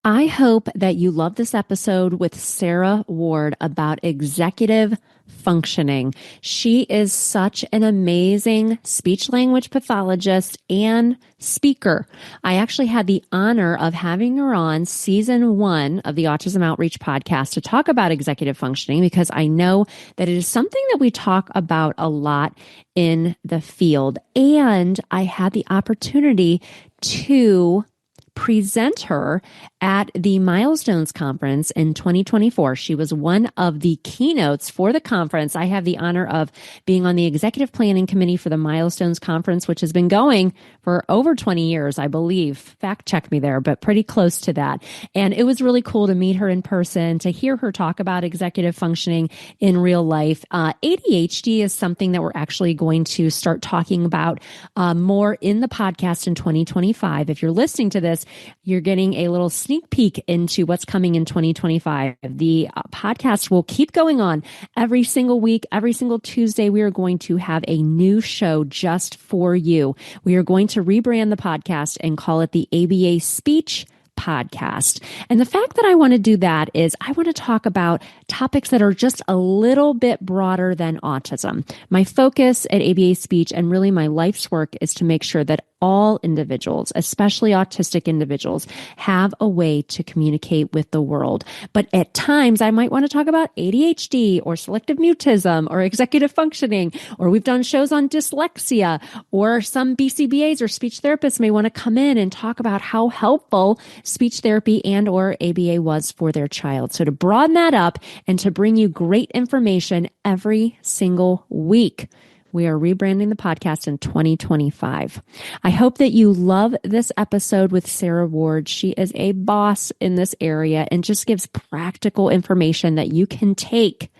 I hope that you love this episode with Sara Ward about executive functioning. She is such an amazing speech language pathologist and speaker. I actually had the honor of having her on season 1 of the Autism Outreach podcast to talk about executive functioning because I know that it is something that we talk about a lot in the field. And I had the opportunity to present her at the Milestones Conference in 2024. She was one of the keynotes for the conference. I have the honor of being on the executive planning committee for the Milestones Conference, which has been going for over 20 years, I believe. Fact check me there, but pretty close to that. And it was really cool to meet her in person, to hear her talk about executive functioning in real life. ADHD is something that we're actually going to start talking about more in the podcast in 2025. If you're listening to this, you're getting a little sneak peek into what's coming in 2025. The podcast will keep going on every single week, every single Tuesday. We are going to have a new show just for you. We are going to rebrand the podcast and call it the ABA Speech Podcast. And the fact that I want to do that is I want to talk about topics that are just a little bit broader than autism. My focus at ABA Speech and really my life's work is to make sure that all individuals, especially autistic individuals, have a way to communicate with the world. But at times, I might want to talk about ADHD or selective mutism or executive functioning, or we've done shows on dyslexia, or some BCBAs or speech therapists may want to come in and talk about how helpful speech therapy and or ABA was for their child. So to broaden that up and to bring you great information every single week, we are rebranding the podcast in 2025. I hope that you love this episode with Sara Ward. She is a boss in this area and just gives practical information that you can take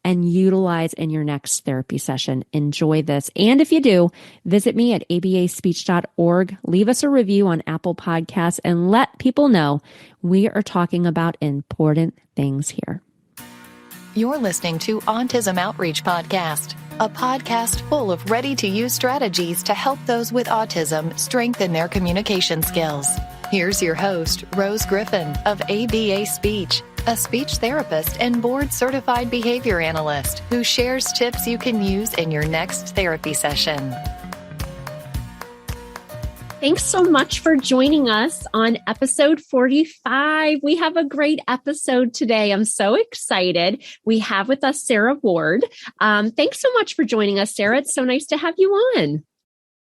and utilize in your next therapy session. Enjoy this. And if you do, visit me at abaspeech.org. Leave us a review on Apple Podcasts and let people know we are talking about important things here. You're listening to Autism Outreach Podcast, a podcast full of ready-to-use strategies to help those with autism strengthen their communication skills. Here's your host, Rose Griffin of ABA Speech, a speech therapist and board-certified behavior analyst who shares tips you can use in your next therapy session. Thanks so much for joining us on episode 45. We have a great episode today. I'm so excited. We have with us Sara Ward. Thanks so much for joining us, Sara. It's so nice to have you on.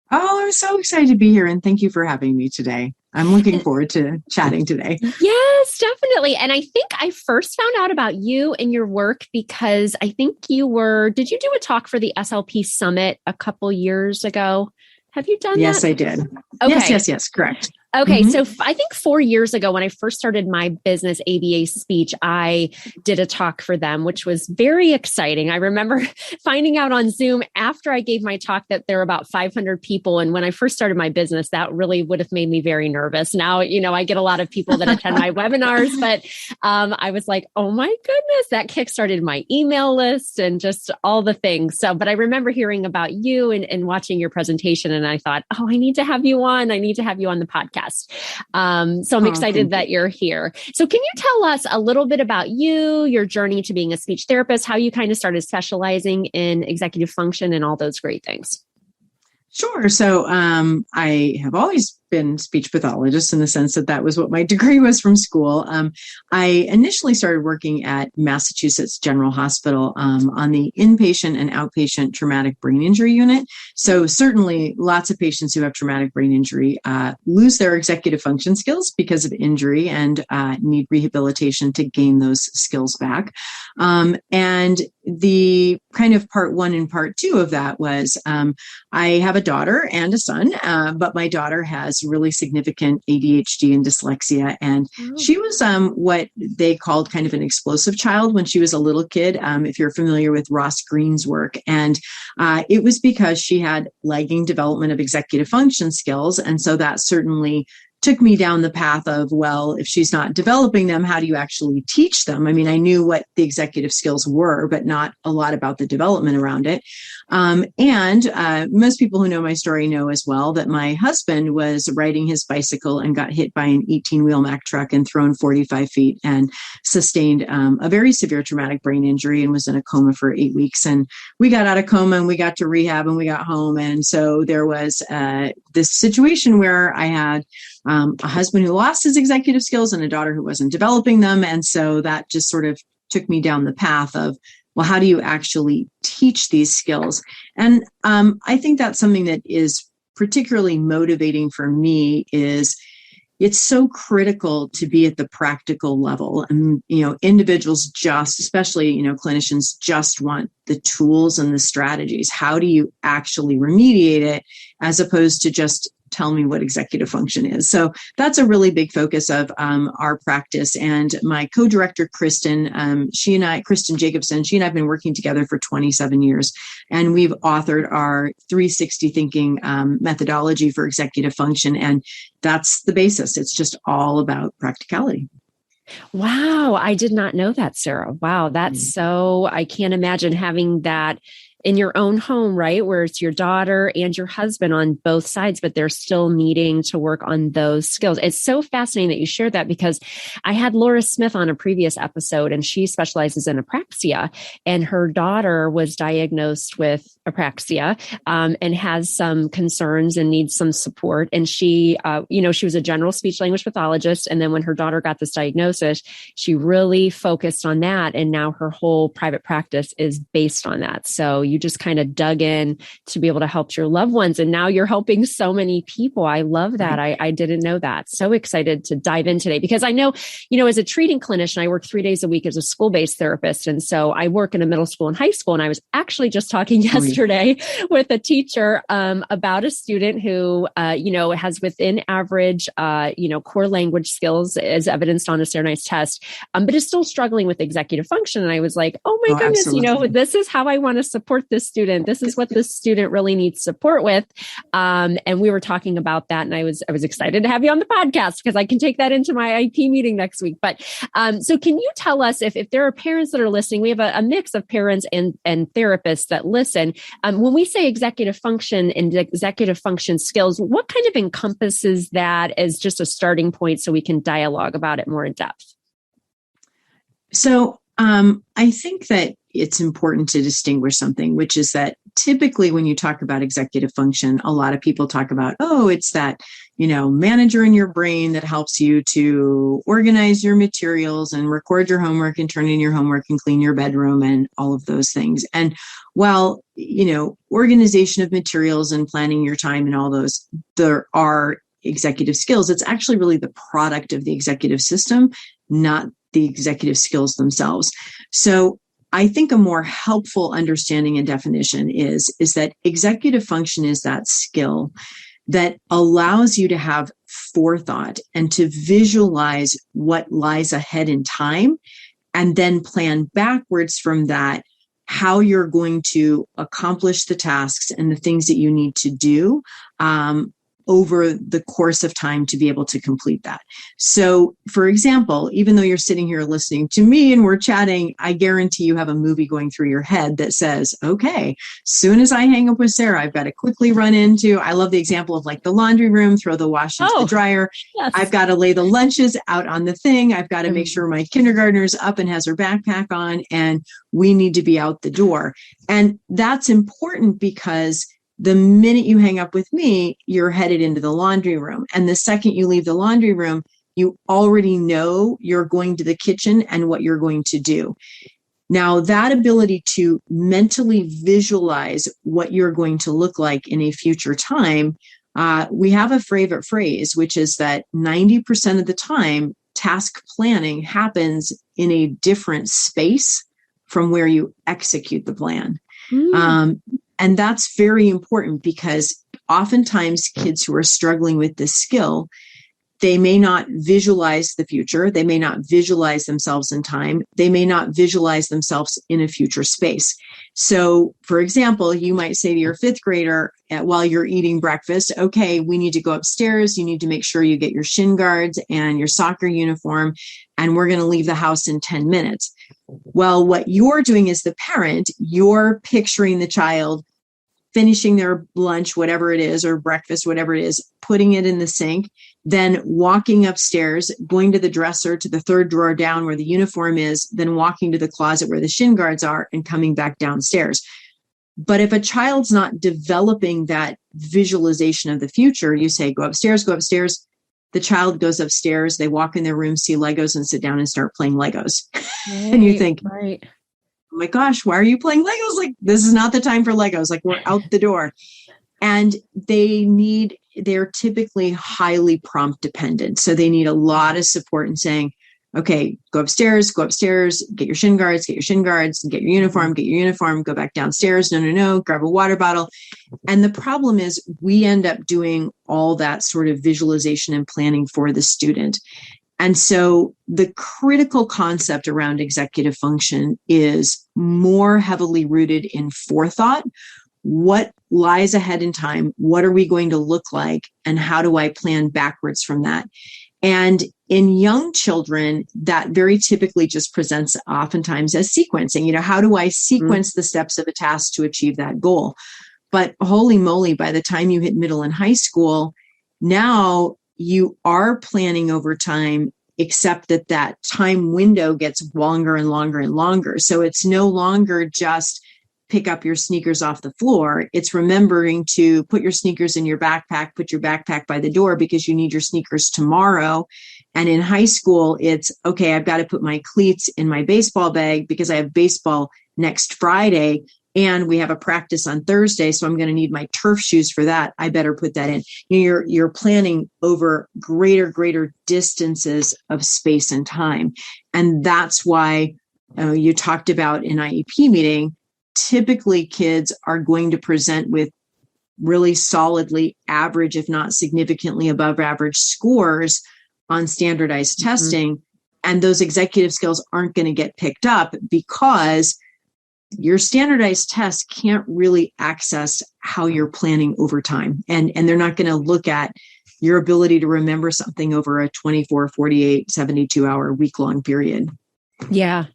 Oh, I'm so excited to be here, and thank you for having me today. I'm looking forward to chatting today. Yes, definitely. And I think I first found out about you and your work because I think did you do a talk for the SLP Summit a couple years ago? Have you done that? Yes, I did. Okay. Yes, correct. Okay. So I think 4 years ago, when I first started my business, ABA Speech, I did a talk for them, which was very exciting. I remember finding out on Zoom after I gave my talk that there were about 500 people. And when I first started my business, that really would have made me very nervous. Now, I get a lot of people that attend my webinars, but I was like, oh my goodness, that kickstarted my email list and just all the things. So, but I remember hearing about you and watching your presentation. And I thought, oh, I need to have you on. I need to have you on the podcast. So I'm excited that you're here. So can you tell us a little bit about you, your journey to being a speech therapist, how you kind of started specializing in executive function and all those great things? Sure. So I have always been speech pathologist in the sense that was what my degree was from school. I initially started working at Massachusetts General Hospital on the inpatient and outpatient traumatic brain injury unit. So certainly lots of patients who have traumatic brain injury lose their executive function skills because of injury and need rehabilitation to gain those skills back. And the kind of part 1 and part 2 of that was I have a daughter and a son, but my daughter has really significant ADHD and dyslexia. And she was what they called kind of an explosive child when she was a little kid, if you're familiar with Ross Greene's work. And it was because she had lagging development of executive function skills. And so that certainly took me down the path of, well, if she's not developing them, how do you actually teach them? I mean, I knew what the executive skills were, but not a lot about the development around it. Most people who know my story know as well that my husband was riding his bicycle and got hit by an 18-wheel Mack truck and thrown 45 feet and sustained a very severe traumatic brain injury and was in a coma for 8 weeks. And we got out of coma and we got to rehab and we got home. And so there was this situation where I had a husband who lost his executive skills and a daughter who wasn't developing them. And so that just sort of took me down the path of, well, how do you actually teach these skills? And I think that's something that is particularly motivating for me is it's so critical to be at the practical level. And, individuals just, especially, clinicians just want the tools and the strategies. How do you actually remediate it as opposed to just tell me what executive function is? So that's a really big focus of our practice. And my co-director, Kristen Jacobson, she and I have been working together for 27 years. And we've authored our 360 thinking methodology for executive function. And that's the basis. It's just all about practicality. Wow. I did not know that, Sarah. Wow. That's so, I can't imagine having that in your own home, right? Where it's your daughter and your husband on both sides, but they're still needing to work on those skills. It's so fascinating that you shared that because I had Laura Smith on a previous episode and she specializes in apraxia and her daughter was diagnosed with apraxia and has some concerns and needs some support. And she, she was a general speech language pathologist. And then when her daughter got this diagnosis, she really focused on that. And now her whole private practice is based on that. So you just kind of dug in to be able to help your loved ones. And now you're helping so many people. I love that. I didn't know that. So excited to dive in today because I know, as a treating clinician, I work 3 days a week as a school-based therapist. And so I work in a middle school and high school. And I was actually just talking yesterday with a teacher about a student who, has within average, core language skills as evidenced on a standardized test, but is still struggling with executive function. And I was like, oh my goodness, absolutely. This is how I want to support this student. This is what this student really needs support with. And we were talking about that. And I was excited to have you on the podcast because I can take that into my IP meeting next week. But so can you tell us if there are parents that are listening, we have a mix of parents and therapists that listen. When we say executive function and executive function skills, what kind of encompasses that as just a starting point so we can dialogue about it more in depth? So I think that it's important to distinguish something, which is that typically when you talk about executive function, a lot of people talk about, it's that, manager in your brain that helps you to organize your materials and record your homework and turn in your homework and clean your bedroom and all of those things. And while, organization of materials and planning your time and all those, there are executive skills, it's actually really the product of the executive system, not the executive skills themselves. So I think a more helpful understanding and definition is that executive function is that skill that allows you to have forethought and to visualize what lies ahead in time and then plan backwards from that how you're going to accomplish the tasks and the things that you need to do over the course of time to be able to complete that. So, for example, even though you're sitting here listening to me and we're chatting, I guarantee you have a movie going through your head that says, okay, soon as I hang up with Sarah, I've got to quickly run into, I love the example of like the laundry room, throw the wash into the dryer. Yes. I've got to lay the lunches out on the thing. I've got to make sure my kindergartner's up and has her backpack on, and we need to be out the door. And that's important because the minute you hang up with me, you're headed into the laundry room. And the second you leave the laundry room, you already know you're going to the kitchen and what you're going to do. Now, that ability to mentally visualize what you're going to look like in a future time, we have a favorite phrase, which is that 90% of the time, task planning happens in a different space from where you execute the plan. And that's very important because oftentimes kids who are struggling with this skill, they may not visualize the future. They may not visualize themselves in time. They may not visualize themselves in a future space. So, for example, you might say to your fifth grader while you're eating breakfast, okay, we need to go upstairs. You need to make sure you get your shin guards and your soccer uniform, and we're going to leave the house in 10 minutes. Well, what you're doing as the parent, you're picturing the child finishing their lunch, whatever it is, or breakfast, whatever it is, putting it in the sink, then walking upstairs, going to the dresser to the third drawer down where the uniform is, then walking to the closet where the shin guards are and coming back downstairs. But if a child's not developing that visualization of the future, you say, go upstairs, go upstairs. The child goes upstairs, they walk in their room, see Legos and sit down and start playing Legos. Right, and you think, right. Oh my gosh, why are you playing Legos? Like, this is not the time for Legos. Like, we're out the door. And they're typically highly prompt dependent. So they need a lot of support in saying, okay, go upstairs, get your shin guards, and get your uniform, go back downstairs. No, grab a water bottle. And the problem is we end up doing all that sort of visualization and planning for the student. And so the critical concept around executive function is more heavily rooted in forethought. What lies ahead in time? What are we going to look like? And how do I plan backwards from that? And in young children, that very typically just presents oftentimes as sequencing. How do I sequence the steps of a task to achieve that goal? But holy moly, by the time you hit middle and high school, now you are planning over time, except that time window gets longer and longer and longer. So it's no longer just pick up your sneakers off the floor. It's remembering to put your sneakers in your backpack, put your backpack by the door because you need your sneakers tomorrow. And in high school, it's, okay, I've got to put my cleats in my baseball bag because I have baseball next Friday. And we have a practice on Thursday, so I'm going to need my turf shoes for that. I better put that in. You're planning over greater distances of space and time. And that's why you talked about in IEP meeting, typically kids are going to present with really solidly average, if not significantly above average scores on standardized testing. And those executive skills aren't going to get picked up because your standardized tests can't really access how you're planning over time. And they're not going to look at your ability to remember something over a 24, 48, 72 hour week-long period. Yeah,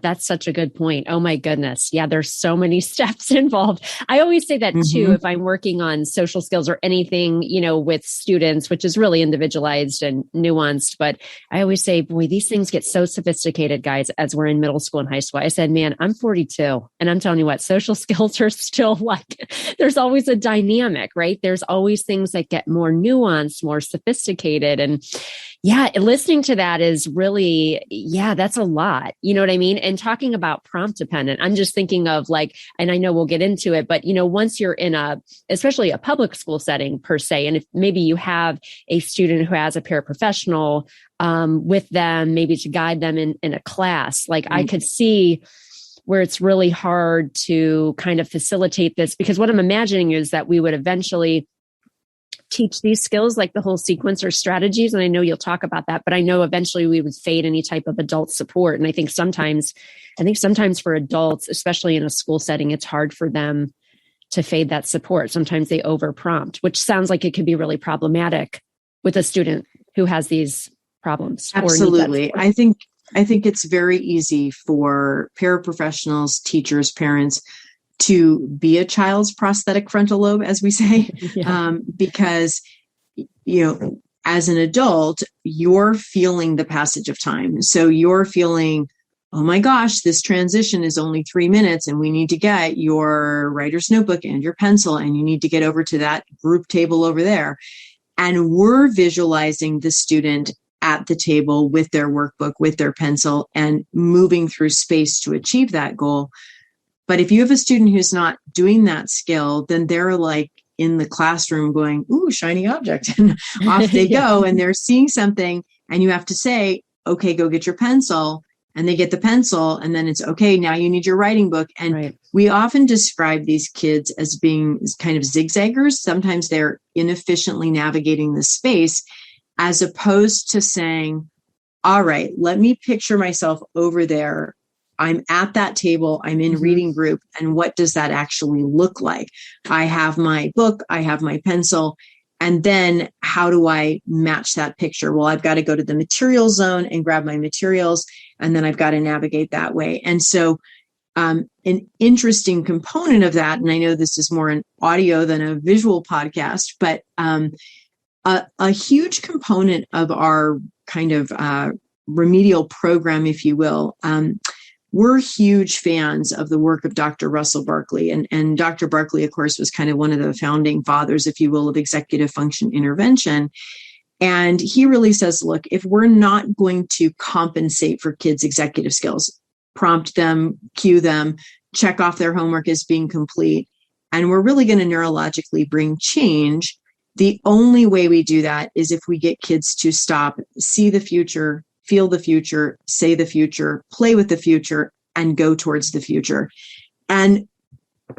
that's such a good point. Oh my goodness. Yeah, there's so many steps involved. I always say that too, if I'm working on social skills or anything, with students, which is really individualized and nuanced. But I always say, boy, these things get so sophisticated, guys, as we're in middle school and high school. I said, man, I'm 42. And I'm telling you what, social skills are still like, there's always a dynamic, right? There's always things that get more nuanced, more sophisticated. And yeah, listening to that is really, that's a lot. You know what I mean? And talking about prompt dependent, I'm just thinking of and I know we'll get into it, but once you're in especially a public school setting per se, and if maybe you have a student who has a paraprofessional with them, maybe to guide them in a class, I could see where it's really hard to kind of facilitate this, because what I'm imagining is that we would eventually teach these skills, like the whole sequence or strategies. And I know you'll talk about that, but I know eventually we would fade any type of adult support. And I think sometimes for adults, especially in a school setting, it's hard for them to fade that support. Sometimes they overprompt, which sounds like it could be really problematic with a student who has these problems. Absolutely. I think it's very easy for paraprofessionals, teachers, parents to be a child's prosthetic frontal lobe, as we say, because, as an adult, you're feeling the passage of time. So you're feeling, oh my gosh, this transition is only 3 minutes and we need to get your writer's notebook and your pencil and you need to get over to that group table over there. And we're visualizing the student at the table with their workbook, with their pencil, and moving through space to achieve that goal. But if you have a student who's not doing that skill, then they're like in the classroom going, ooh, shiny object. And off they go. And they're seeing something. And you have to say, okay, go get your pencil. And they get the pencil. And then it's, okay, now you need your writing book. And we often describe these kids as being kind of zigzaggers. Sometimes they're inefficiently navigating the space. as opposed to saying, all right, let me picture myself over there. I'm at that table, I'm in reading group, and what does that actually look like? I have my book, I have my pencil, and then how do I match that picture? Well, I've got to go to the material zone and grab my materials, and then I've got to navigate that way. And so an interesting component of that, and I know this is more an audio than a visual podcast, but a huge component of our kind of remedial program, if you will, we're huge fans of the work of Dr. Russell Barkley. And Dr. Barkley, of course, was kind of one of the founding fathers, if you will, of executive function intervention. And he really says, look, if we're not going to compensate for kids' executive skills, prompt them, cue them, check off their homework as being complete, and we're really going to neurologically bring change, the only way we do that is if we get kids to stop, see the future, feel the future, say the future, play with the future, and go towards the future. And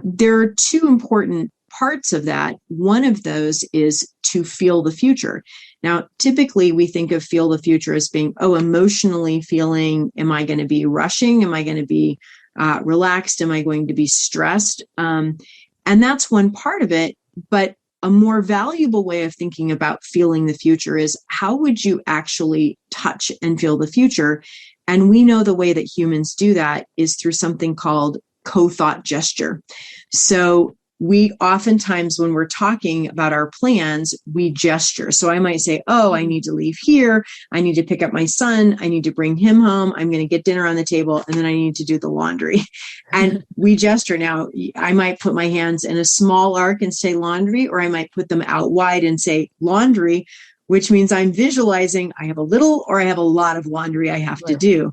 there are two important parts of that. One of those is to feel the future. Now, typically we think of feel the future as being, emotionally feeling, am I going to be rushing? Am I going to be relaxed? Am I going to be stressed? And that's one part of it. But a more valuable way of thinking about feeling the future is, how would you actually touch and feel the future? And we know the way that humans do that is through something called co-thought gesture. So we oftentimes, when we're talking about our plans, we gesture. So I might say, I need to leave here. I need to pick up my son. I need to bring him home. I'm going to get dinner on the table. And then I need to do the laundry. And we gesture. Now, I might put my hands in a small arc and say laundry, or I might put them out wide and say laundry, which means I'm visualizing I have a little or I have a lot of laundry I have to do.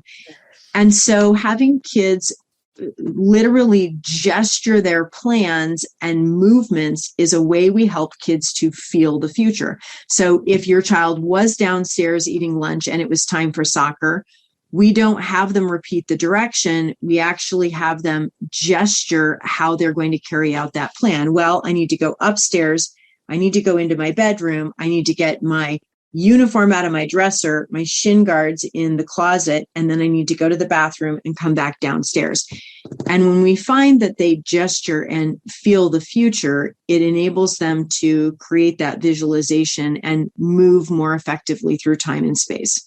And so having kids literally gesture their plans and movements is a way we help kids to feel the future. So if your child was downstairs eating lunch and it was time for soccer, we don't have them repeat the direction. We actually have them gesture how they're going to carry out that plan. Well, I need to go upstairs. I need to go into my bedroom. I need to get my uniform out of my dresser, my shin guards in the closet, and then I need to go to the bathroom and come back downstairs. And when we find that they gesture and feel the future, it enables them to create that visualization and move more effectively through time and space.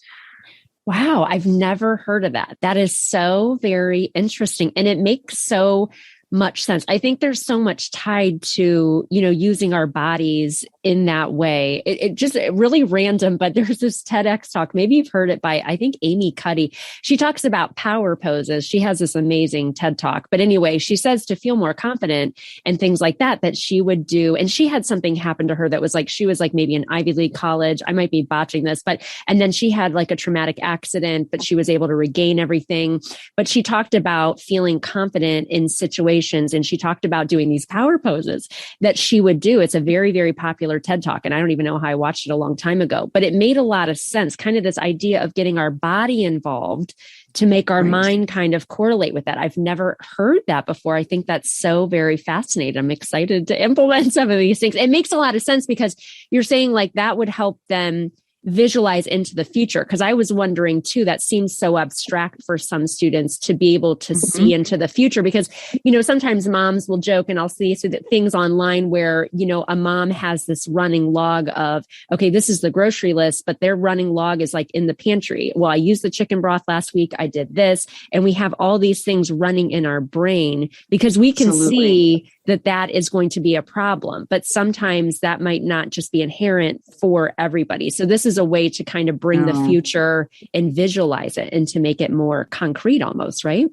Wow, I've never heard of that. That is so very interesting. And it makes so much sense. I think there's so much tied to, using our bodies in that way. It just really random, but there's this TEDx talk. Maybe you've heard it by, I think, Amy Cuddy. She talks about power poses. She has this amazing TED talk. But anyway, she says to feel more confident and things like that, that she would do. And she had something happen to her that was like, she was like maybe an Ivy League college. I might be botching this, and then she had like a traumatic accident, but she was able to regain everything. But she talked about feeling confident in situations. And she talked about doing these power poses that she would do. It's a very, very popular TED talk. And I don't even know how I watched it a long time ago, but it made a lot of sense. Kind of this idea of getting our body involved to make our mind kind of correlate with that. I've never heard that before. I think that's so very fascinating. I'm excited to implement some of these things. It makes a lot of sense because you're saying like that would help them visualize into the future. Because I was wondering too, that seems so abstract for some students to be able to see into the future, because, sometimes moms will joke, and I'll see things online where, a mom has this running log of, okay, this is the grocery list, but their running log is like in the pantry. Well, I used the chicken broth last week. I did this. And we have all these things running in our brain because we can see that is going to be a problem, but sometimes that might not just be inherent for everybody. So this is a way to kind of bring the future and visualize it and to make it more concrete almost, right?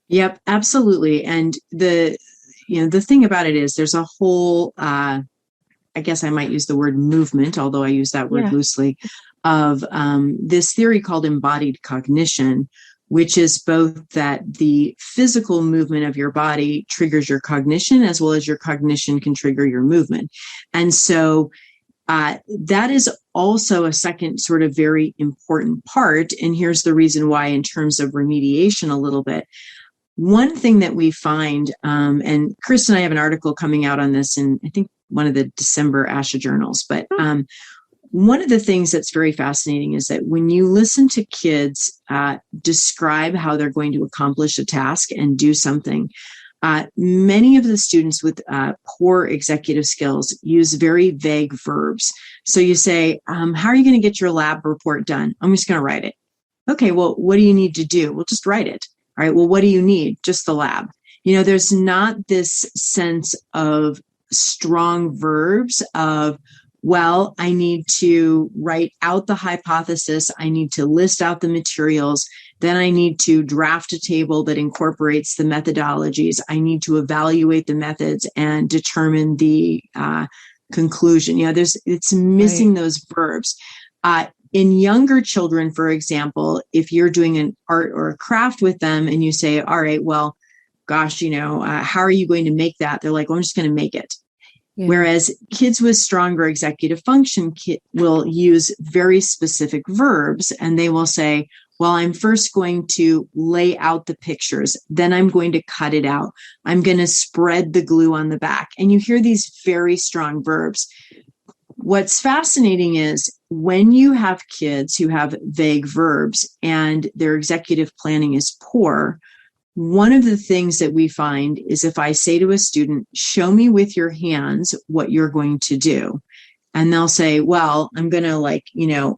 Yep, absolutely. And the thing about it is there's a whole, I guess I might use the word movement, although I use that word loosely, of this theory called embodied cognition, which is both that the physical movement of your body triggers your cognition, as well as your cognition can trigger your movement. And so that is also a second sort of very important part. And here's the reason why, in terms of remediation a little bit. One thing that we find, and Chris and I have an article coming out on this in, I think, one of the December ASHA journals, but one of the things that's very fascinating is that when you listen to kids describe how they're going to accomplish a task and do something, many of the students with poor executive skills use very vague verbs. So you say, how are you going to get your lab report done? I'm just going to write it. Okay, well, what do you need to do? Well, just write it. All right, well, what do you need? Just the lab. There's not this sense of strong verbs of, well, I need to write out the hypothesis. I need to list out the materials. Then I need to draft a table that incorporates the methodologies. I need to evaluate the methods and determine the conclusion. It's missing those verbs. In younger children, for example, if you're doing an art or a craft with them and you say, all right, well, gosh, how are you going to make that? They're like, well, I'm just going to make it. Yeah. Whereas kids with stronger executive function will use very specific verbs, and they will say, well, I'm first going to lay out the pictures, then I'm going to cut it out. I'm going to spread the glue on the back. And you hear these very strong verbs. What's fascinating is when you have kids who have vague verbs and their executive planning is poor, one of the things that we find is if I say to a student, show me with your hands what you're going to do. And they'll say, well, I'm going to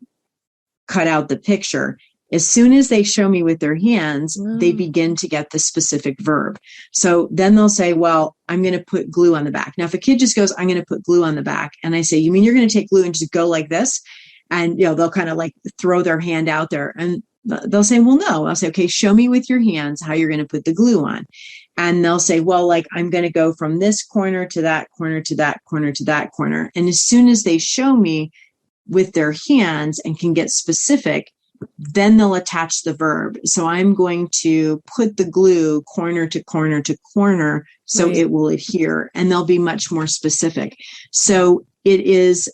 cut out the picture. As soon as they show me with their hands, they begin to get the specific verb. So then they'll say, well, I'm going to put glue on the back. Now, if a kid just goes, I'm going to put glue on the back. And I say, you mean you're going to take glue and just go like this? And, they'll kind of throw their hand out there and they'll say, well, no. I'll say, okay, show me with your hands how you're going to put the glue on. And they'll say, well, I'm going to go from this corner to that corner to that corner to that corner. And as soon as they show me with their hands and can get specific, then they'll attach the verb. So I'm going to put the glue corner to corner to corner so it will adhere, and they'll be much more specific. So it is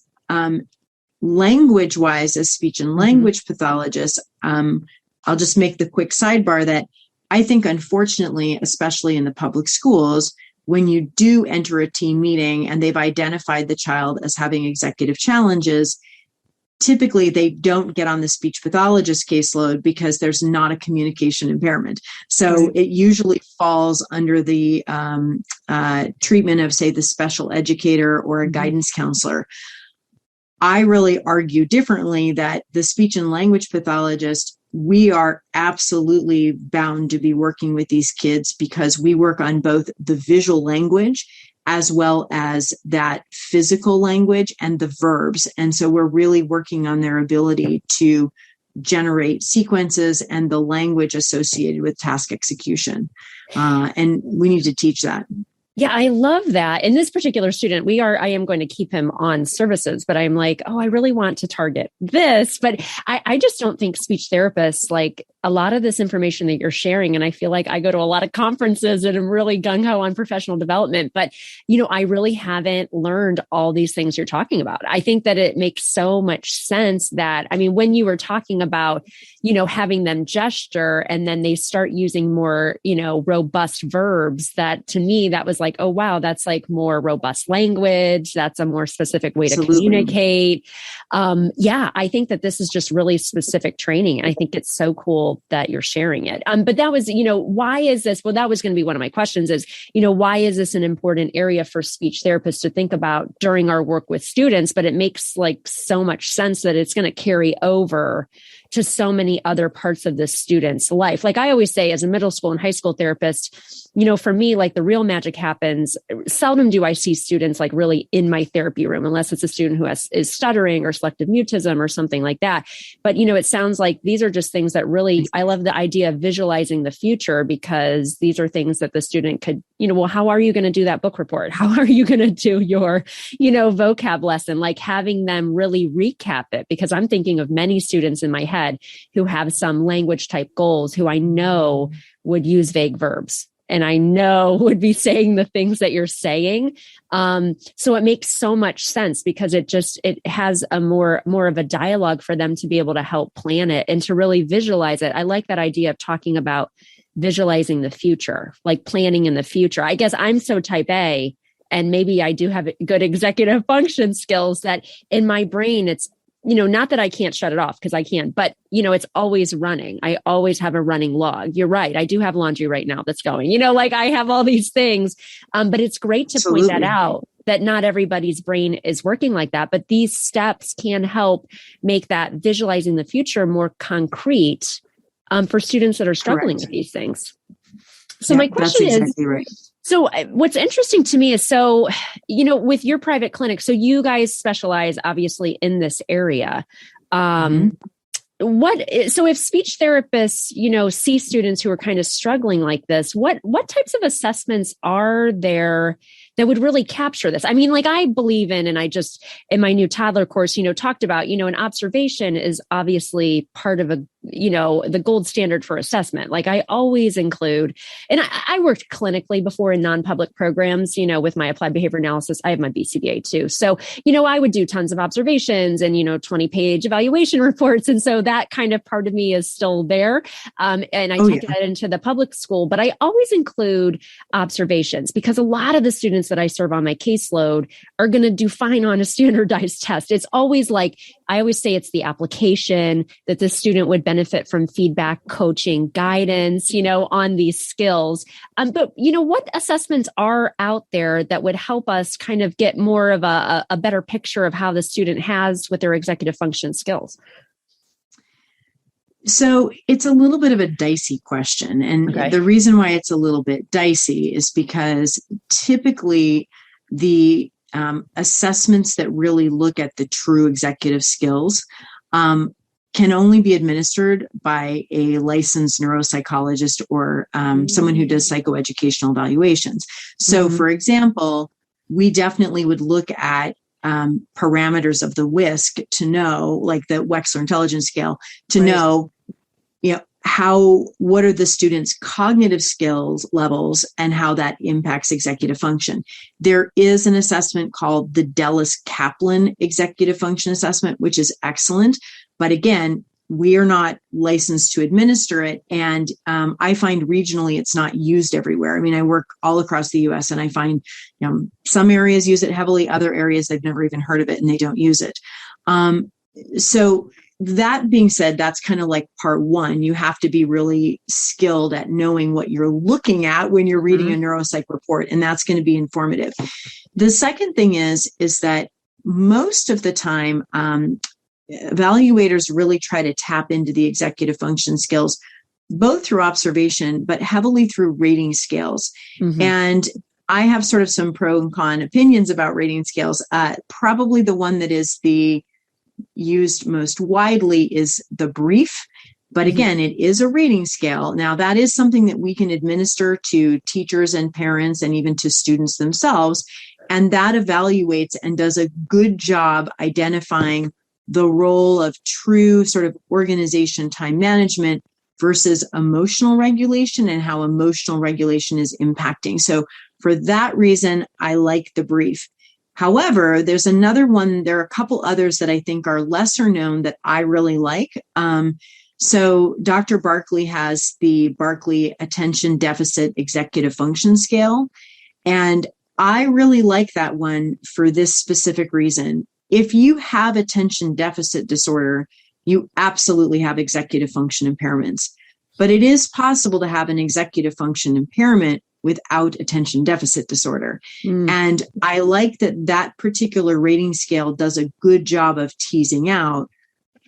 language-wise, as speech and language pathologists, I'll just make the quick sidebar that I think, unfortunately, especially in the public schools, when you do enter a team meeting and they've identified the child as having executive challenges, typically they don't get on the speech pathologist caseload because there's not a communication impairment. So it usually falls under the treatment of, say, the special educator or a guidance counselor. I really argue differently that the speech and language pathologist, we are absolutely bound to be working with these kids because we work on both the visual language as well as that physical language and the verbs. And so we're really working on their ability to generate sequences and the language associated with task execution. And we need to teach that. Yeah, I love that. In this particular student, I am going to keep him on services, but I'm like, I really want to target this. But I just don't think speech therapists, a lot of this information that you're sharing, and I feel like I go to a lot of conferences and I'm really gung-ho on professional development, but, I really haven't learned all these things you're talking about. I think that it makes so much sense that, when you were talking about, having them gesture and then they start using more, robust verbs, that to me, that was oh, wow, that's more robust language. That's a more specific way to communicate. I think that this is just really specific training. And I think it's so cool that you're sharing it. But that was, why is this? Well, that was going to be one of my questions is, why is this an important area for speech therapists to think about during our work with students? But it makes so much sense that it's going to carry over to so many other parts of the student's life. I always say, as a middle school and high school therapist, for me, the real magic happens. Seldom do I see students really in my therapy room, unless it's a student who is stuttering or selective mutism or something like that. But, it sounds like these are just things that really, I love the idea of visualizing the future, because these are things that the student could, well, how are you going to do that book report? How are you going to do your, vocab lesson? Having them really recap it, because I'm thinking of many students in my head who have some language type goals who I know would use vague verbs and I know would be saying the things that you're saying. So it makes so much sense, because it has a more of a dialogue for them to be able to help plan it and to really visualize it. I like that idea of talking about visualizing the future, planning in the future. I guess I'm so type A, and maybe I do have good executive function skills, that in my brain, not that I can't shut it off because I can, but it's always running. I always have a running log. You're right. I do have laundry right now that's going, like I have all these things. But it's great to Absolutely. point that out, that not everybody's brain is working like that, but these steps can help make that visualizing the future more concrete for students that are struggling with these things. So my question that's exactly right. So what's interesting to me is, with your private clinic, so you guys specialize obviously in this area. So if speech therapists, see students who are kind of struggling like this, what types of assessments are there that would really capture this? I mean, like I believe in, and I just, in my new toddler course, talked about, an observation is obviously part of the gold standard for assessment. Like I always include, and I worked clinically before in non-public programs, with my applied behavior analysis. I have my BCBA too. So, I would do tons of observations and, 20-page evaluation reports. And so that kind of part of me is still there. And I take that into the public school, but I always include observations because a lot of the students that I serve on my caseload are going to do fine on a standardized test. It's always like, I always say it's the application that the student would benefit from feedback, coaching, guidance, on these skills. But, what assessments are out there that would help us kind of get more of a better picture of how the student has with their executive function skills? So it's a little bit of a dicey question. And the reason why it's a little bit dicey is because typically the assessments that really look at the true executive skills can only be administered by a licensed neuropsychologist or someone who does psychoeducational evaluations. So, for example, we definitely would look at parameters of the WISC to know, like the Wechsler Intelligence Scale, to know, what are the students' cognitive skills levels and how that impacts executive function. There is an assessment called the Dellis-Kaplan Executive Function Assessment, which is excellent. But again, we are not licensed to administer it. And I find regionally it's not used everywhere. I mean, I work all across the US and I find some areas use it heavily, other areas they've never even heard of it and they don't use it. So that being said, that's kind of like part one. You have to be really skilled at knowing what you're looking at when you're reading a neuropsych report, and that's going to be informative. The second thing is that most of the time, evaluators really try to tap into the executive function skills, both through observation, but heavily through rating scales. And I have sort of some pro and con opinions about rating scales. Probably the one that is the used most widely is the brief. But again, it is a rating scale. Now, that is something that we can administer to teachers and parents and even to students themselves. And that evaluates and does a good job identifying the role of true sort of organization time management versus emotional regulation and how emotional regulation is impacting. So for that reason, I like the brief. However, there's another one. There are a couple others that I think are lesser known that I really like. So Dr. Barkley has the Barkley Attention Deficit Executive Function Scale. And I really like that one for this specific reason. If you have attention deficit disorder, you absolutely have executive function impairments. But it is possible to have an executive function impairment without attention deficit disorder. And I like that particular rating scale does a good job of teasing out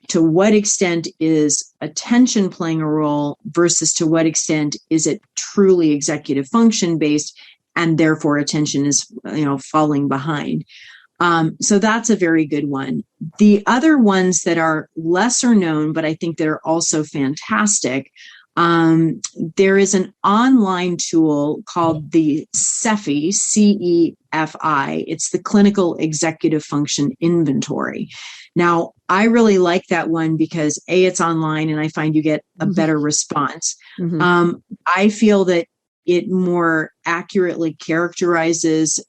to what extent is attention playing a role versus to what extent is it truly executive function based, and therefore attention is, falling behind. So that's a very good one. The other ones that are lesser known, but I think they're also fantastic. There is an online tool called the CEFI, CEFI. It's the Clinical Executive Function Inventory. Now, I really like that one because A, it's online and I find you get a better response. I feel that it more accurately characterizes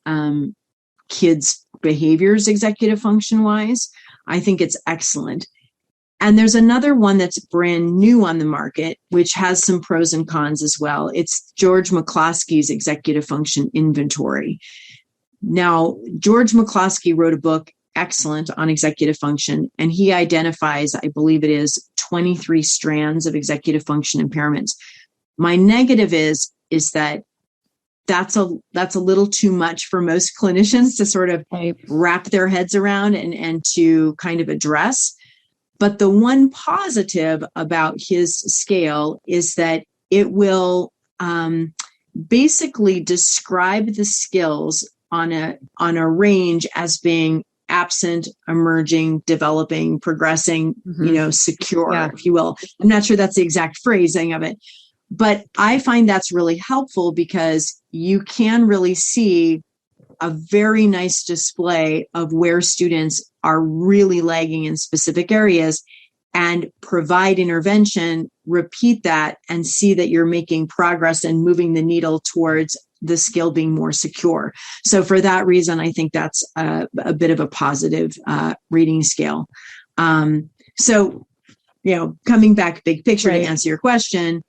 kids' behaviors executive function wise. I think it's excellent. And there's another one that's brand new on the market, which has some pros and cons as well. It's George McCloskey's Executive Function Inventory. Now, George McCloskey wrote a book excellent on executive function. And he identifies, I believe it is 23 strands of executive function impairments. My negative is that that's a little too much for most clinicians to sort of wrap their heads around and to kind of address. But the one positive about his scale is that it will basically describe the skills on a range as being absent, emerging, developing, progressing, secure, if you will. I'm not sure that's the exact phrasing of it, but I find that's really helpful because you can really see a very nice display of where students are really lagging in specific areas and provide intervention, repeat that, and see that you're making progress and moving the needle towards the skill being more secure. So for that reason, I think that's a bit of a positive rating scale. So, coming back big picture to answer your question,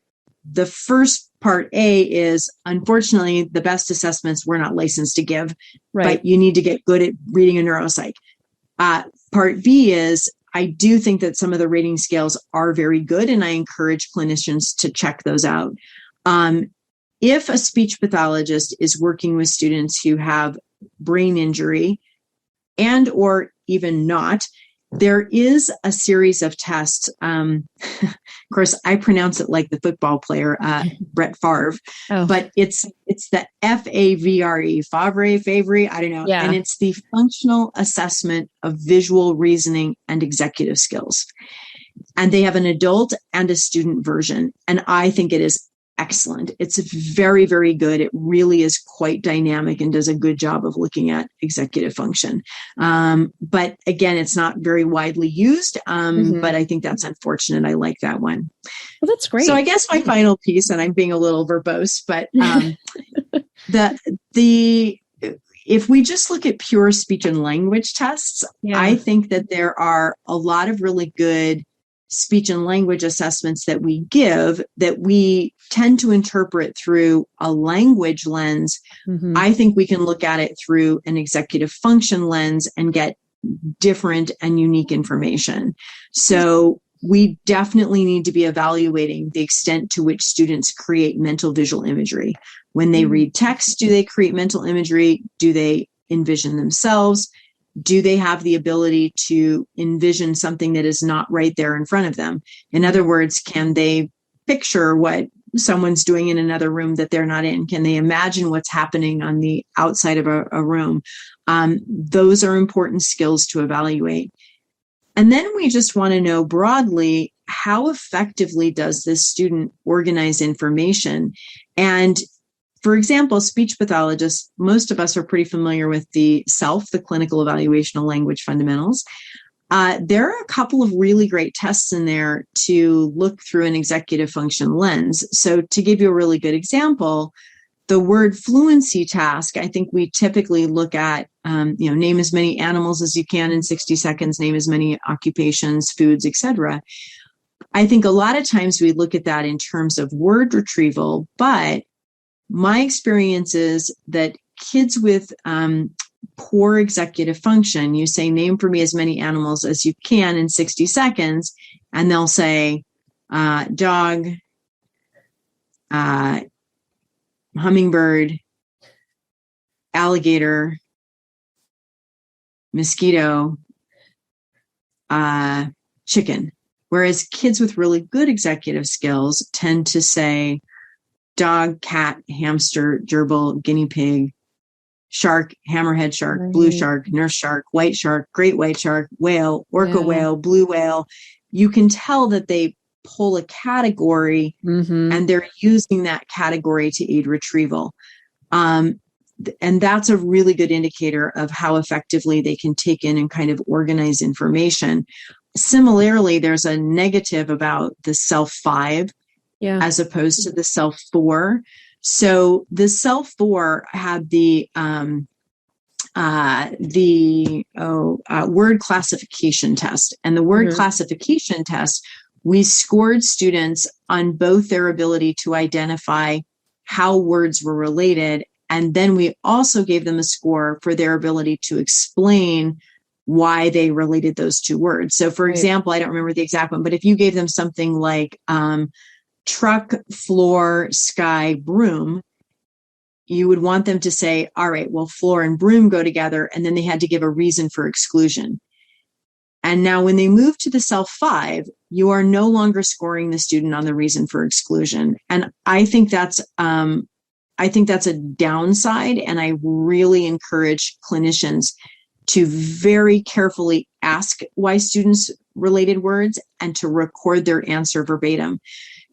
the first part A is, unfortunately, the best assessments we're not licensed to give, but you need to get good at reading a neuropsych. Part B is, I do think that some of the rating scales are very good, and I encourage clinicians to check those out. If a speech pathologist is working with students who have brain injury and or even not, there is a series of tests. Of course, I pronounce it like the football player, Brett Favre, but it's the Favre, I don't know. Yeah. And it's the functional assessment of visual reasoning and executive skills. And they have an adult and a student version. And I think it is excellent. It's very, very good. It really is quite dynamic and does a good job of looking at executive function. But again, it's not very widely used, but I think that's unfortunate. I like that one. Well, that's great. So I guess my final piece, and I'm being a little verbose, but if we just look at pure speech and language tests, I think that there are a lot of really good speech and language assessments that we give that we tend to interpret through a language lens. I think we can look at it through an executive function lens and get different and unique information. So we definitely need to be evaluating the extent to which students create mental visual imagery. When they read text, do they create mental imagery? Do they envision themselves? Do they have the ability to envision something that is not right there in front of them? In other words, can they picture what someone's doing in another room that they're not in? Can they imagine what's happening on the outside of a room? Those are important skills to evaluate. And then we just want to know broadly, how effectively does this student organize information? And for example, speech pathologists, most of us are pretty familiar with the SELF, the Clinical Evaluation of Language Fundamentals. There are a couple of really great tests in there to look through an executive function lens. So to give you a really good example, the word fluency task, I think we typically look at, name as many animals as you can in 60 seconds, name as many occupations, foods, etc. I think a lot of times we look at that in terms of word retrieval, but my experience is that kids with poor executive function, you say, name for me as many animals as you can in 60 seconds, and they'll say dog, hummingbird, alligator, mosquito, chicken. Whereas kids with really good executive skills tend to say dog, cat, hamster, gerbil, guinea pig, shark, hammerhead shark, blue shark, nurse shark, white shark, great white shark, whale, orca whale, blue whale. You can tell that they pull a category and they're using that category to aid retrieval. And that's a really good indicator of how effectively they can take in and kind of organize information. Similarly, there's a negative about the SELF-5 as opposed to the SELF-4. So the SELF-4 had the word classification test. And the word classification test, we scored students on both their ability to identify how words were related, and then we also gave them a score for their ability to explain why they related those two words. So for example, I don't remember the exact one, but if you gave them something like truck, floor, sky, broom, you would want them to say, all right, well, floor and broom go together. And then they had to give a reason for exclusion. And now when they move to the self 5, you are no longer scoring the student on the reason for exclusion. And I think that's a downside. And I really encourage clinicians to very carefully ask why students related words and to record their answer verbatim.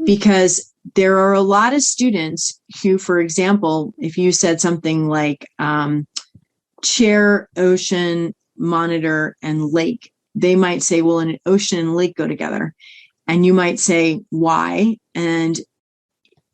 Because there are a lot of students who, for example, if you said something like chair, ocean, monitor, and lake, they might say, well, an ocean and lake go together. And you might say, why? And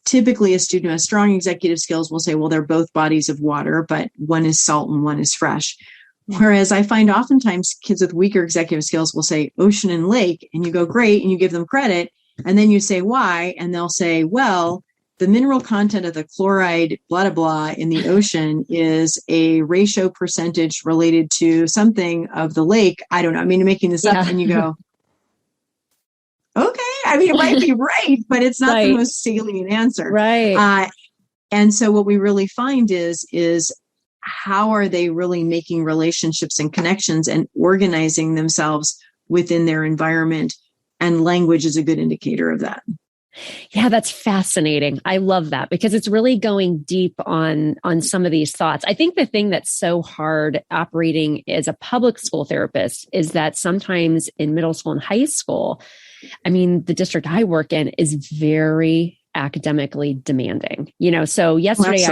typically a student who has strong executive skills will say, well, they're both bodies of water, but one is salt and one is fresh. Whereas I find oftentimes kids with weaker executive skills will say ocean and lake, and you go, great, and you give them credit. And then you say, why? And they'll say, well, the mineral content of the chloride, blah, blah, blah, in the ocean is a ratio percentage related to something of the lake. I don't know. I mean, making this up. And you go, okay. I mean, it might be right, but it's not the most salient answer. Right. And so what we really find is how are they really making relationships and connections and organizing themselves within their environment? And language is a good indicator of that. Yeah, that's fascinating. I love that because it's really going deep on some of these thoughts. I think the thing that's so hard operating as a public school therapist is that sometimes in middle school and high school, I mean, the district I work in is very academically demanding, so yesterday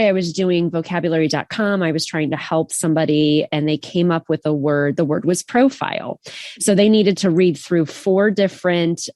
I was doing vocabulary.com. I was trying to help somebody and they came up with the word was profile. So they needed to read through 4 different,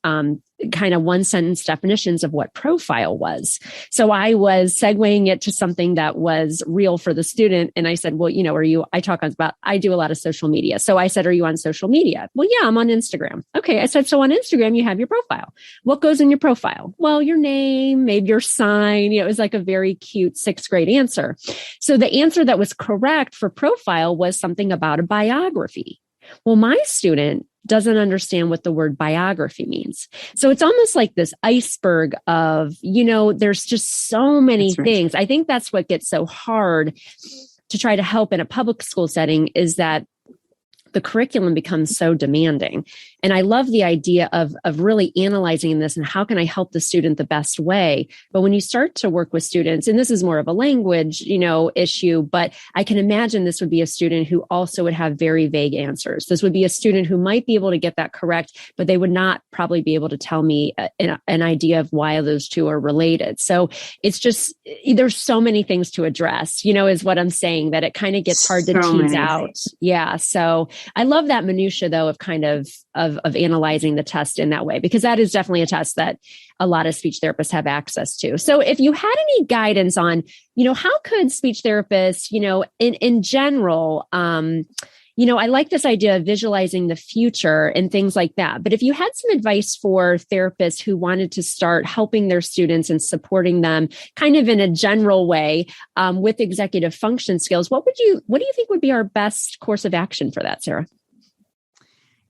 kind of one sentence definitions of what profile was. So I was segueing it to something that was real for the student. And I said, well, I do a lot of social media. So I said, are you on social media? Well, yeah, I'm on Instagram. Okay. I said, so on Instagram, you have your profile. What goes in your profile? Well, your name, maybe your sign. It was like a very cute 6th grade answer. So the answer that was correct for profile was something about a biography. Well, my student doesn't understand what the word biography means. So it's almost like this iceberg of, there's just so many things. I think that's what gets so hard to try to help in a public school setting is that the curriculum becomes so demanding. And I love the idea of really analyzing this and how can I help the student the best way? But when you start to work with students, and this is more of a language, issue, but I can imagine this would be a student who also would have very vague answers. This would be a student who might be able to get that correct, but they would not probably be able to tell me an idea of why those two are related. So it's just, there's so many things to address, is what I'm saying, that it kind of gets hard to tease out. Yeah. So I love that minutia though of kind of analyzing the test in that way, because that is definitely a test that a lot of speech therapists have access to. So if you had any guidance on, how could speech therapists, in general, I like this idea of visualizing the future and things like that. But if you had some advice for therapists who wanted to start helping their students and supporting them kind of in a general way with executive function skills, what do you think would be our best course of action for that, Sara?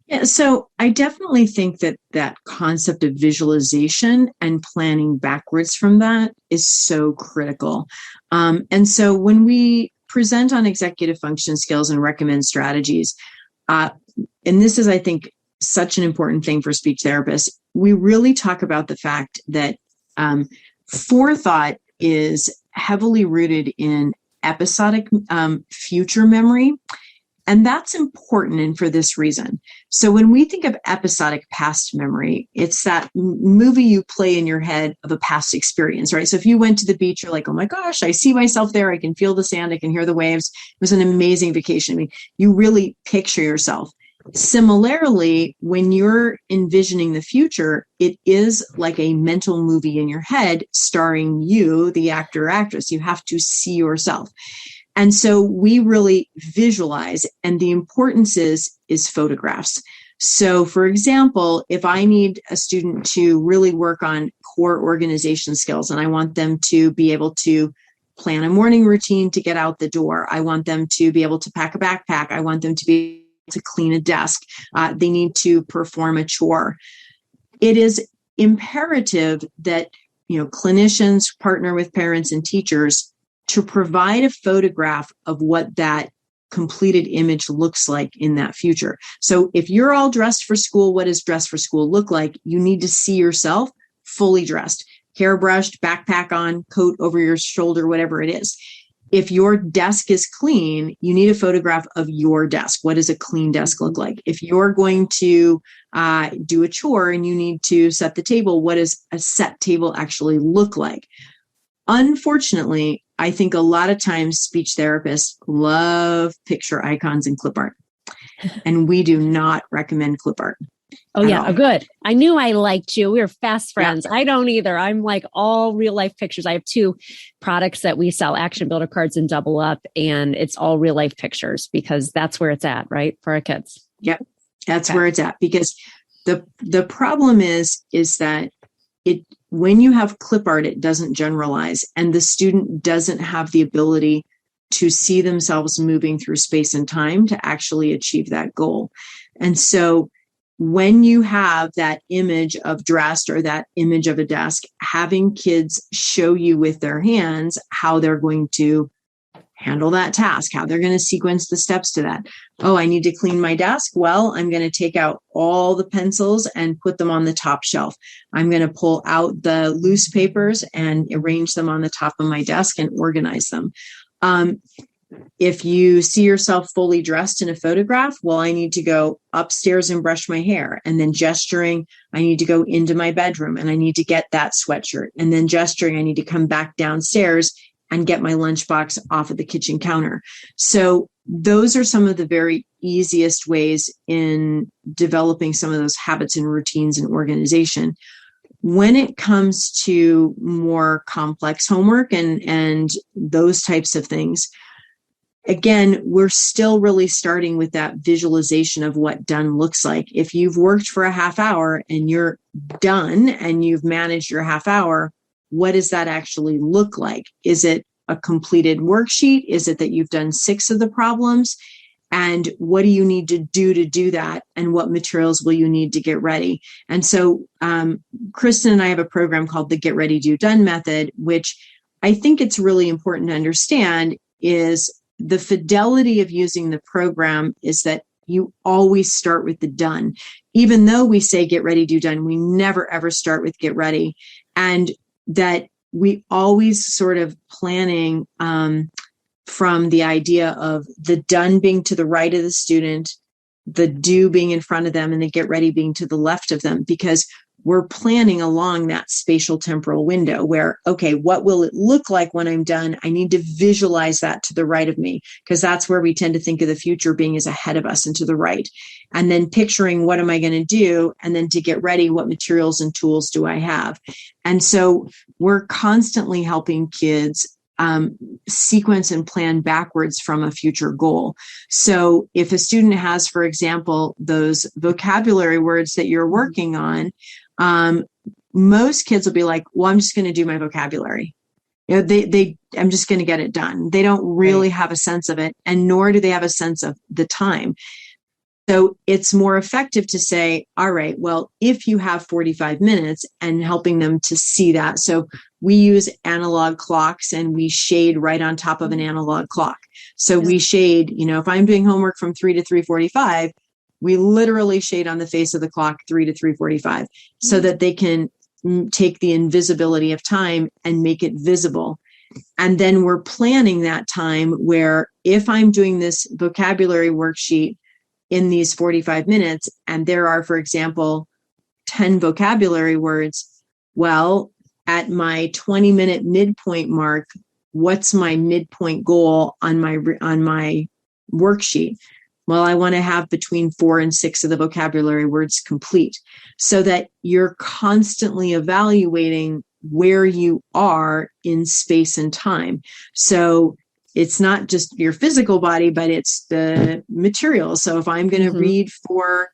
Yeah, so I definitely think that concept of visualization and planning backwards from that is so critical. And so when we present on executive function skills and recommend strategies, and this is, I think, such an important thing for speech therapists, we really talk about the fact that forethought is heavily rooted in episodic future memory. And that's important, and for this reason. So when we think of episodic past memory, it's that movie you play in your head of a past experience, right? So if you went to the beach, you're like, oh my gosh, I see myself there. I can feel the sand. I can hear the waves. It was an amazing vacation. I mean, you really picture yourself. Similarly, when you're envisioning the future, it is like a mental movie in your head starring you, the actor or actress. You have to see yourself. And so we really visualize, and the importance is photographs. So for example, if I need a student to really work on core organization skills and I want them to be able to plan a morning routine to get out the door. I want them to be able to pack a backpack. I want them to be able to clean a desk. They need to perform a chore. It is imperative that, clinicians partner with parents and teachers to provide a photograph of what that completed image looks like in that future. So if you're all dressed for school, what does dress for school look like? You need to see yourself fully dressed, hair brushed, backpack on, coat over your shoulder, whatever it is. If your desk is clean, you need a photograph of your desk. What does a clean desk look like? If you're going to do a chore and you need to set the table, what does a set table actually look like? Unfortunately, I think a lot of times speech therapists love picture icons and clip art, and we do not recommend clip art. Oh, yeah. Oh, good. I knew I liked you. We were fast friends. Yeah. I don't either. I'm like all real life pictures. I have 2 products that we sell, Action Builder cards and Double Up, and it's all real life pictures because that's where it's at, right? For our kids. Yep. That's where it's at, because the problem is that when you have clip art, it doesn't generalize, and the student doesn't have the ability to see themselves moving through space and time to actually achieve that goal. And so when you have that image of dressed or that image of a desk, having kids show you with their hands how they're going to handle that task, how they're going to sequence the steps to that. Oh, I need to clean my desk. Well, I'm going to take out all the pencils and put them on the top shelf. I'm going to pull out the loose papers and arrange them on the top of my desk and organize them. If you see yourself fully dressed in a photograph, well, I need to go upstairs and brush my hair, and then gesturing, I need to go into my bedroom and I need to get that sweatshirt, and then gesturing, I need to come back downstairs and get my lunchbox off of the kitchen counter. So those are some of the very easiest ways in developing some of those habits and routines and organization. When it comes to more complex homework and those types of things, again, we're still really starting with that visualization of what done looks like. If you've worked for a half hour and you're done and you've managed your half hour, what does that actually look like? Is it a completed worksheet? Is it that you've done 6 of the problems? And what do you need to do that? And what materials will you need to get ready? And so Kristen and I have a program called the Get Ready, Do Done method, which I think it's really important to understand is the fidelity of using the program is that you always start with the done. Even though we say get ready, do done, we never ever start with get ready. And that we always sort of planning from the idea of the done being to the right of the student, the do being in front of them, and the get ready being to the left of them, because we're planning along that spatial temporal window where, okay, what will it look like when I'm done? I need to visualize that to the right of me, because that's where we tend to think of the future being is ahead of us and to the right. And then picturing what am I going to do? And then to get ready, what materials and tools do I have? And so we're constantly helping kids sequence and plan backwards from a future goal. So if a student has, for example, those vocabulary words that you're working on, most kids will be like, well, I'm just going to do my vocabulary. I'm just going to get it done. They don't really have a sense of it, and nor do they have a sense of the time. So it's more effective to say, all right, well, if you have 45 minutes, and helping them to see that. So we use analog clocks and we shade right on top of an analog clock. So we shade, if I'm doing homework from 3 to 3:45, we literally shade on the face of the clock 3 to 3:45 so that they can take the invisibility of time and make it visible. And then we're planning that time where if I'm doing this vocabulary worksheet in these 45 minutes, and there are, for example, 10 vocabulary words, well, at my 20-minute midpoint mark, what's my midpoint goal on my worksheet? Well, I want to have between 4 and 6 of the vocabulary words complete, so that you're constantly evaluating where you are in space and time. So it's not just your physical body, but it's the material. So if I'm going to read for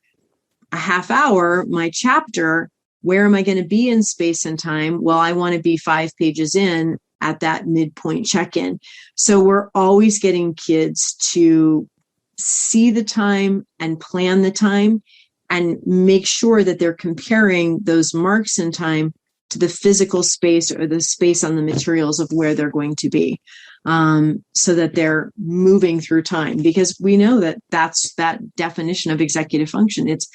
a half hour, my chapter, where am I going to be in space and time? Well, I want to be 5 pages in at that midpoint check-in. So we're always getting kids to see the time and plan the time and make sure that they're comparing those marks in time to the physical space or the space on the materials of where they're going to be, so that they're moving through time. Because we know that that's that definition of executive function. It's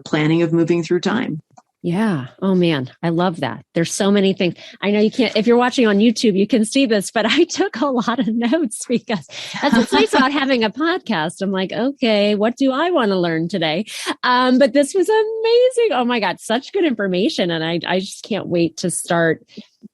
planning of moving through time. Yeah. Oh man, I love that. There's so many things. I know you can't, if you're watching on YouTube, you can see this, but I took a lot of notes because that's what's nice about having a podcast. I'm like, okay, what do I want to learn today? But this was amazing. Oh my God, such good information. And I just can't wait to start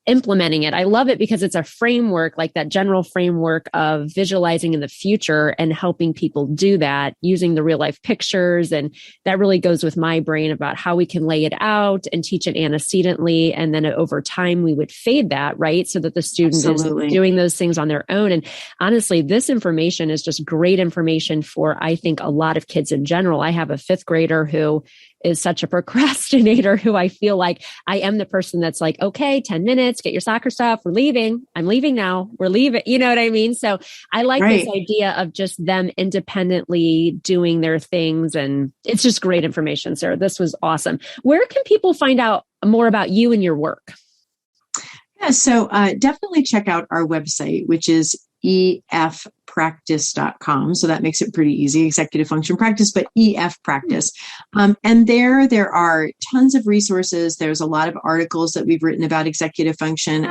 implementing it. I love it because it's a framework, like that general framework of visualizing in the future and helping people do that using the real life pictures. And that really goes with my brain about how we can lay it out and teach it antecedently. And then over time, we would fade that, right? So that the student Absolutely. is doing those things on their own. And honestly, this information is just great information for, I think, a lot of kids in general. I have a 5th grader who is such a procrastinator, who I feel like I am the person that's like, okay, 10 minutes, get your soccer stuff. We're leaving. I'm leaving now. We're leaving. You know what I mean? So I like Right. this idea of just them independently doing their things. And it's just great information, Sarah. This was awesome. Where can people find out more about you and your work? Yeah, so definitely check out our website, which is efpractice.com. So that makes it pretty easy, executive function practice, but EF practice. And there are tons of resources. There's a lot of articles that we've written about executive function.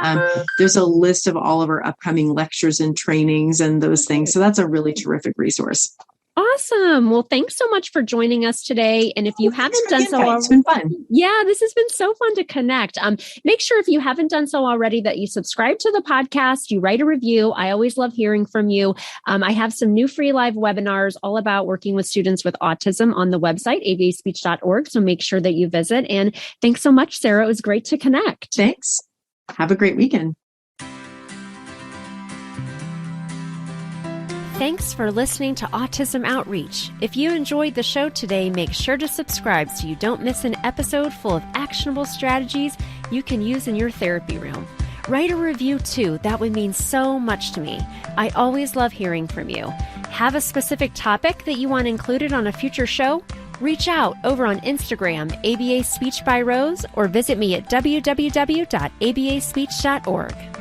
There's a list of all of our upcoming lectures and trainings and those things. So that's a really terrific resource. Awesome. Well, thanks so much for joining us today. And if you haven't done so already, it's been fun. Yeah, this has been so fun to connect. Make sure if you haven't done so already that you subscribe to the podcast, you write a review. I always love hearing from you. I have some new free live webinars all about working with students with autism on the website, abaspeech.org. So make sure that you visit. And thanks so much, Sarah. It was great to connect. Thanks. Have a great weekend. Thanks for listening to Autism Outreach. If you enjoyed the show today, make sure to subscribe so you don't miss an episode full of actionable strategies you can use in your therapy room. Write a review too. That would mean so much to me. I always love hearing from you. Have a specific topic that you want included on a future show? Reach out over on Instagram, ABA Speech by Rose, or visit me at www.abaspeech.org.